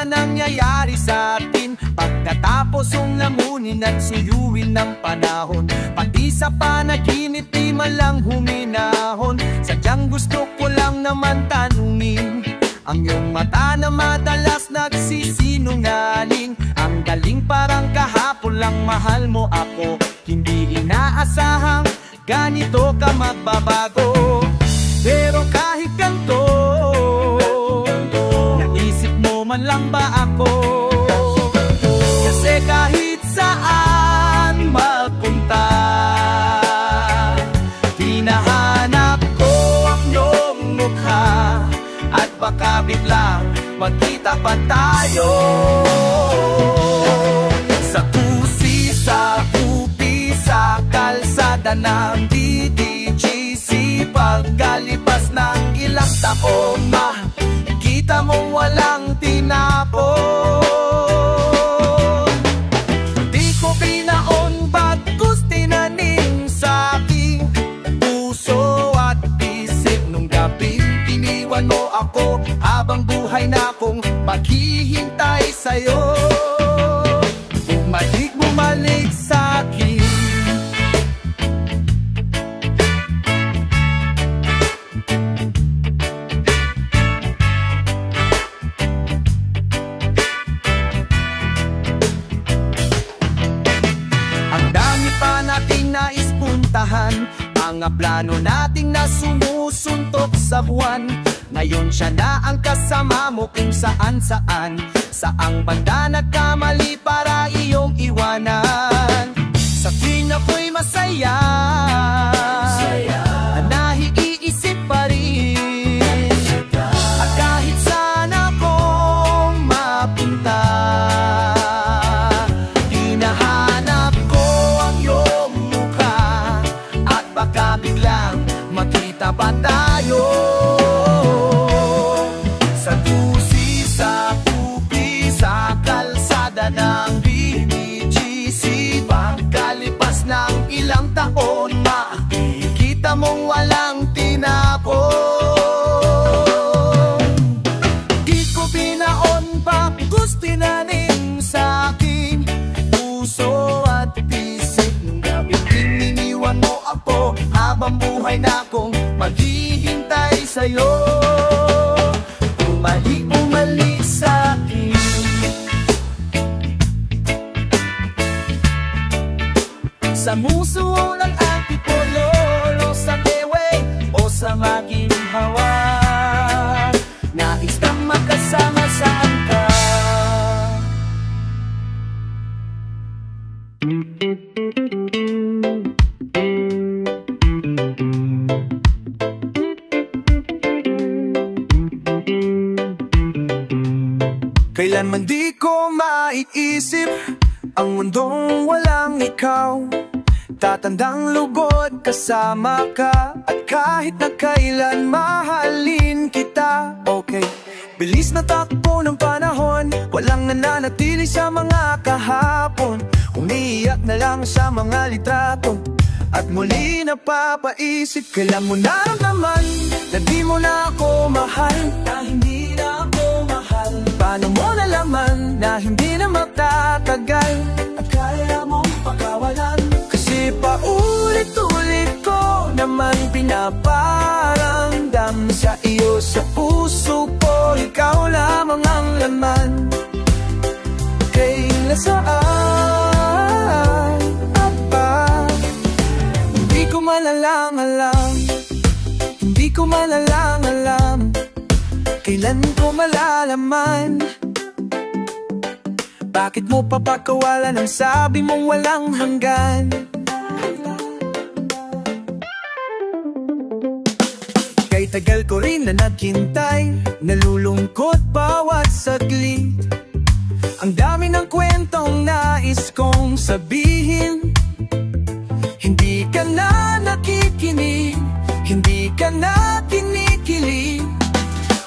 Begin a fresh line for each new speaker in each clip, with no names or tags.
nangyayari sa atin pagkatapos ng lamunin at suyuin ng panahon. Pati sa panaginip di man lang huminahon. Sadyang gusto ko lang naman tanungin ang iyong mata na madalas nagsisinungaling. Ang galing parang kahapon lang mahal mo ako. Hindi inaasahang ganito ka magbabago. Pero kahit ganito, naisip mo man lang ba ako? Kasi kahit saan magpunta, hinahanap ko ang iyong mukha. At baka biglang magkita pa tayo sa kusi, sa upi, sa kalsada ng DDGC. Pagkalipas ng ilang taon, makikita mong walang tinapon. Di ko binaon bagkus tinaning sa aking puso at isip. Nung gabi iniwan mo ako, habang buhay na akong maghihintay sa'yo. Bumalik sa'kin. Ang dami pa nating naispuntahan, mga plano nating na sumusuntok sa buwan. Ngayon siya na ang kasama mo kung saan-saan. Saang banda nagkamali para iyong iwanan? Sa tuwing ako'y masaya, nahiiisip pa rin. At kahit saan akong mapunta, hinahanap ko ang iyong mukha. At baka biglang makita pa tayo sa tusi, sa upi, sa kalsada ng DDGC. Pagkalipas ng ilang taon, makikita mong walang tinapon. Di ko binaon pa gusto tinanim sa aking puso at isip. Nung gabi iniwan mo ako, habang buhay na akong maghihintay sa'yo. Bumalik sa'kin. Sa muso ng antipolo, sa tewe o sa maging hawa, nais kang magkasama saan ka. Kailanman di ko maiisip ang mundong walang ikaw. Tatandang lubod kasama ka, at kahit na kailan mahalin kita. Okay, bilis na takbo ng panahon, walang nananatili sa mga kahapon. Umiiyak na lang sa mga litrato, at muli napapaisip. Kailan mo naramdaman na di mo na ako mahal, na hindi na ako mahal? Paano mo nalaman na hindi na magtatagal, at kaya mong pagkawalan? Kasi paulit-ulit ko naman pinaparamdam sa iyo, sa puso ko ikaw lamang ang laman. Kailan saan at ba, hindi ko malalang-alam, hindi ko malalang-alam. Kailan ko malalaman? Bakit mo papakawalan ang sabi mong walang hanggan? Kay tagal ko rin na naghintay, nalulungkot bawat saglit. Ang dami ng kwentong nais kong sabihin. Hindi ka na nakikinig, hindi ka na kinikilig.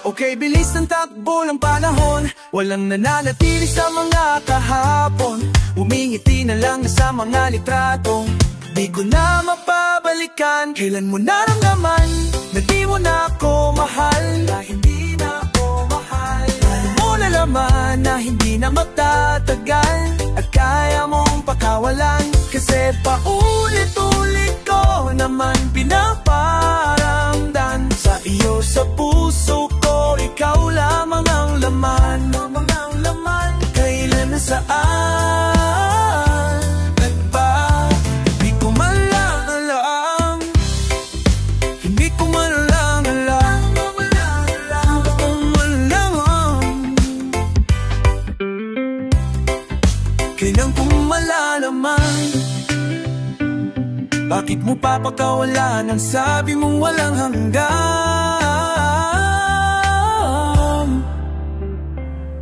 Okay, bilis ng takbo ng panahon, walang nananatili sa mga kahapon. Umingiti na lang sa mga litrato, di ko na mapabalikan. Kailan mo naramdaman na di mo na ako mahal, na hindi na ako mahal? Paano mo nalaman naman na hindi na magtatagal at kaya mong pakawalan. Kasi paulit-ulit ko naman pinaparamdam sa iyo, sa puso ko, ikaw lamang ang laman. Kailan na saan at ba, di ko man lang alam. Hindi ko man lang alam. Kailan ko malalaman? Bakit mo papakawalan ang sabi mong walang hanggan?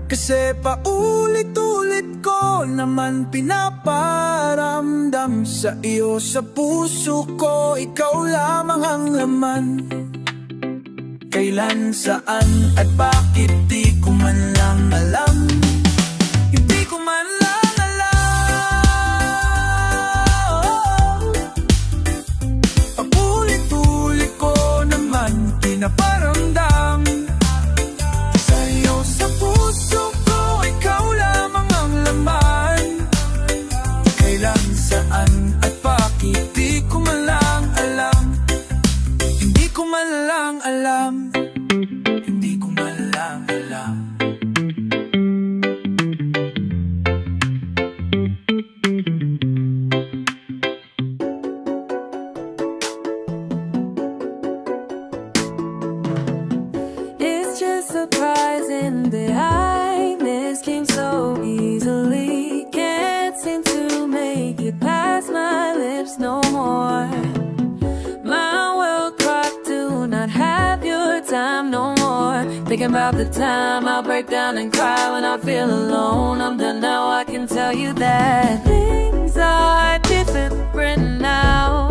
Kasi paulit-ulit ko naman pinaparamdam sa iyo, sa puso ko, ikaw lamang ang laman. Kailan, saan at bakit di ko man lang alam. Hindi ko man lang alam. Paulit-ulit ko naman pinaparamdam sa iyo, sa puso ko, ikaw lamang ang laman. Kailan, saan at bakit di ko man lang alam. Hindi ko man lang alam. Hindi ko man lang alam.
It's just surprising that I miss came so easily. Can't seem to make it past my lips no more. My world clock do not have your time no more. Thinking about the time I'll break down and cry when I feel alone. I'm done now, I can tell you that things are different now.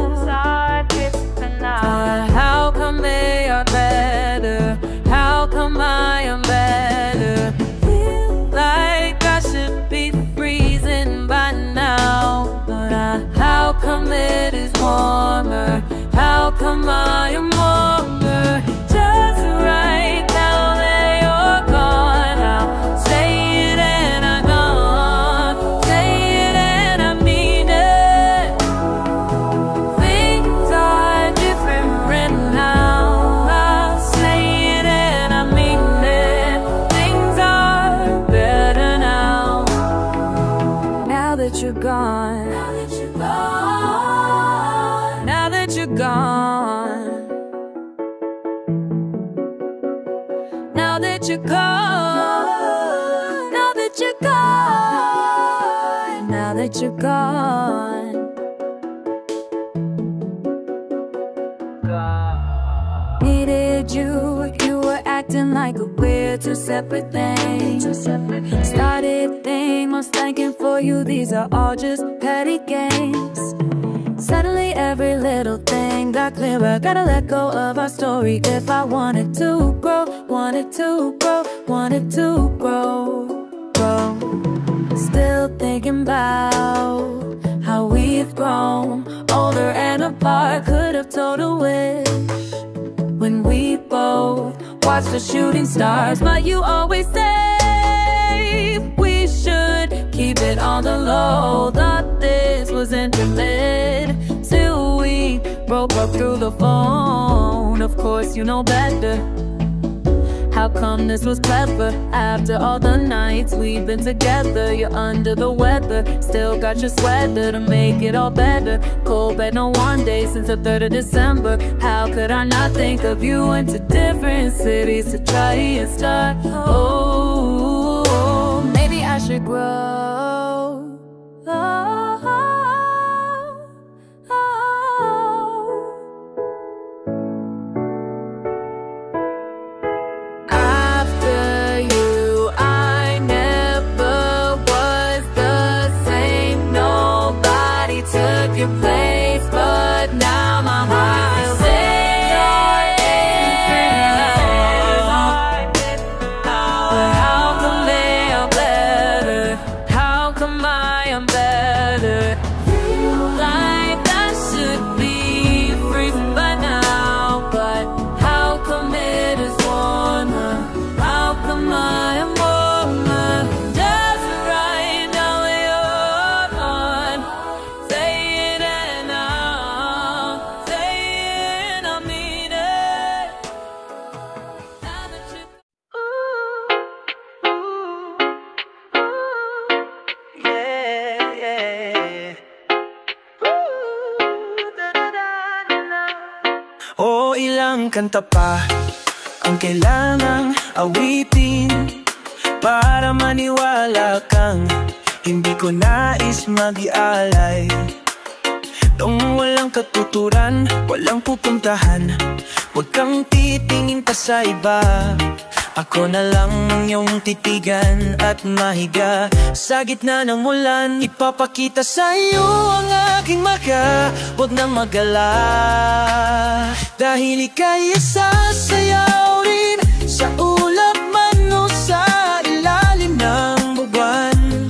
How come they are better? How come I am better? Feel like I should be freezing by now, but how come it is warmer? How come I am warmer? Just right now that you're gone, I'll say it and I'm gone. Say it and I mean it. Things are different now. I'll say it and I mean it. Things are better now. Now that you're gone. Now that you're gone. Now that you're gone. Now that you're gone. Now that you're gone. Now that you're gone. Needed you, you were acting like we're two separate things. Started thing, most thanking for you, these are all just petty games. Suddenly every little thing got clearer. Gotta let go of our story if I wanted to grow, wanted to grow, wanted to grow, grow. Still thinking about how we've grown, older and apart. Could have told a wish when we both watched the shooting stars, but you always say we should keep it on the low. Thought this was intimate till we broke up through the phone. Of course you know better. How come this was clever? After all the nights we've been together, you're under the weather, still got your sweater to make it all better. Cold bed no one day since the 3rd of December. How could I not think of you into different cities to try and start? Oh, maybe I should grow. After you, I never was the same. Nobody took your place, but now my heart is but how come they are better? How
ilang kanta pa ang kailangang awitin para maniwala kang hindi ko nais mag-ialay. Nung walang katuturan, walang pupuntahan, huwag kang titingin pa sa iba. Ako na lang ang iyong titigan at mahiga sa gitna ng ulan. Ipapakita sa iyo ang aking maka, huwag nang mag-ala, dahil ika'y isasayaw rin sa ulap man o sa ilalim ng buwan.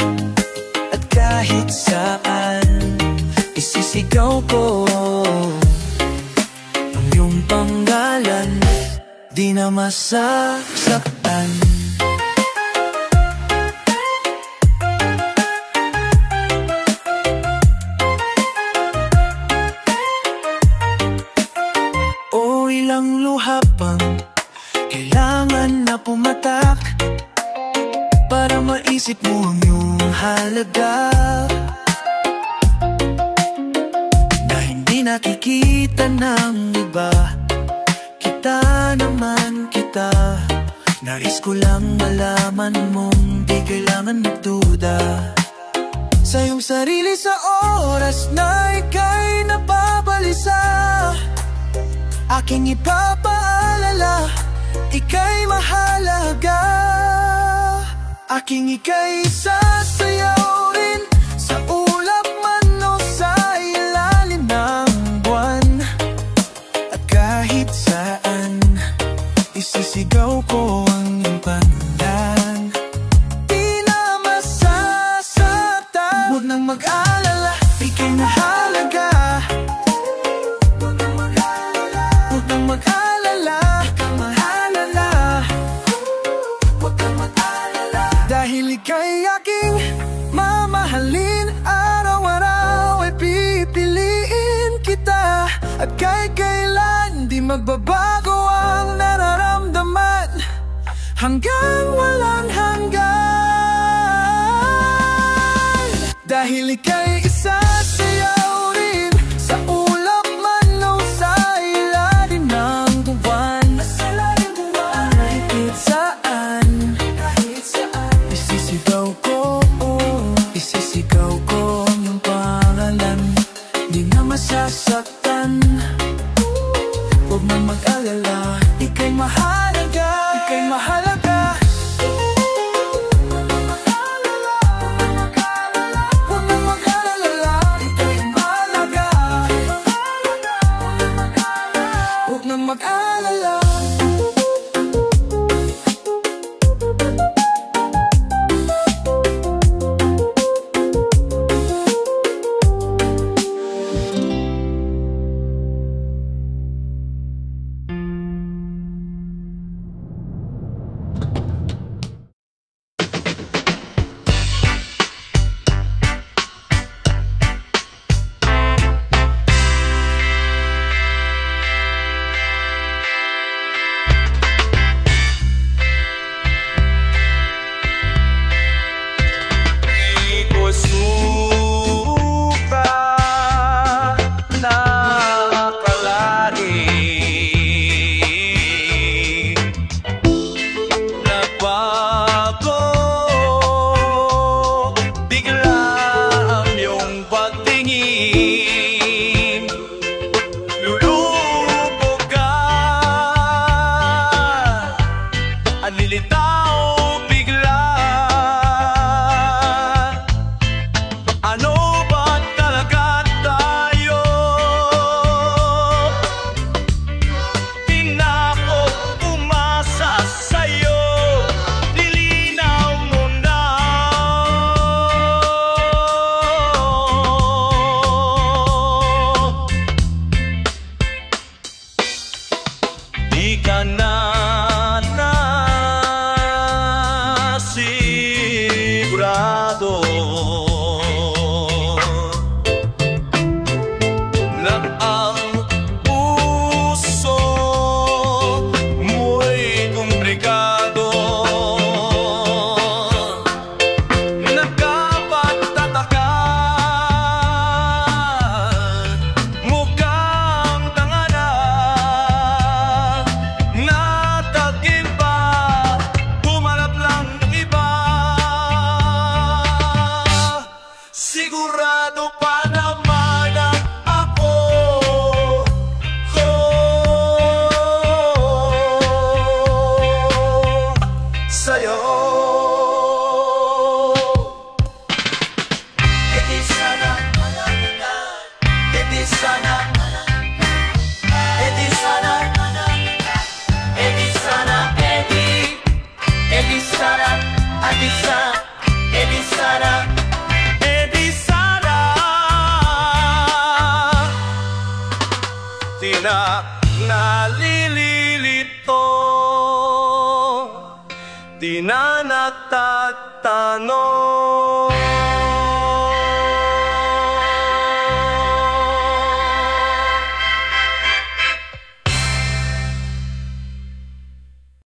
At kahit saan isisigaw ko ang iyong panggalan, di na masasaktan. O ilang luha pang kailangan na pumatak para maisip mo ang iyong halaga, na hindi nakikita ng iba. Kita naman kita, nais ko lang malaman mong di kailangan magduda sa iyong sarili sa oras na ika'y napabalisa. Aking ipapaalala, ika'y mahalaga. Aking ika'y sasayaw rin sa ulap man o sa ilalim ng buwan. At kahit saan isisigaw ko ang iyong pangalan, di na masasaktan. Huwag nang mag-alala, ika'y mahalaga. Huwag nang mag-alala, huwag nang mag-alala, ika'y mahalaga. Huwag kang mag-alala, dahil ika'y aking mamahalin. Araw-araw ay pipiliin kita, at kahit kailan di magbabago ang nararamdaman, hanggang walang hanggan. Dahil ika'y isasayaw rin sa ulap man o sa ilalim ng buwan. Kahit saan isisigaw ko, isisigaw ko ang iyong pangalan, di na masasaktan. Huwag nang mag-alala, ika'y mahalaga, ika'y mahalaga. Huwag nang mag-alala, huwag nang mag-alala, ika'y mahalaga. Huwag nang mag-alala.
na nagtatanong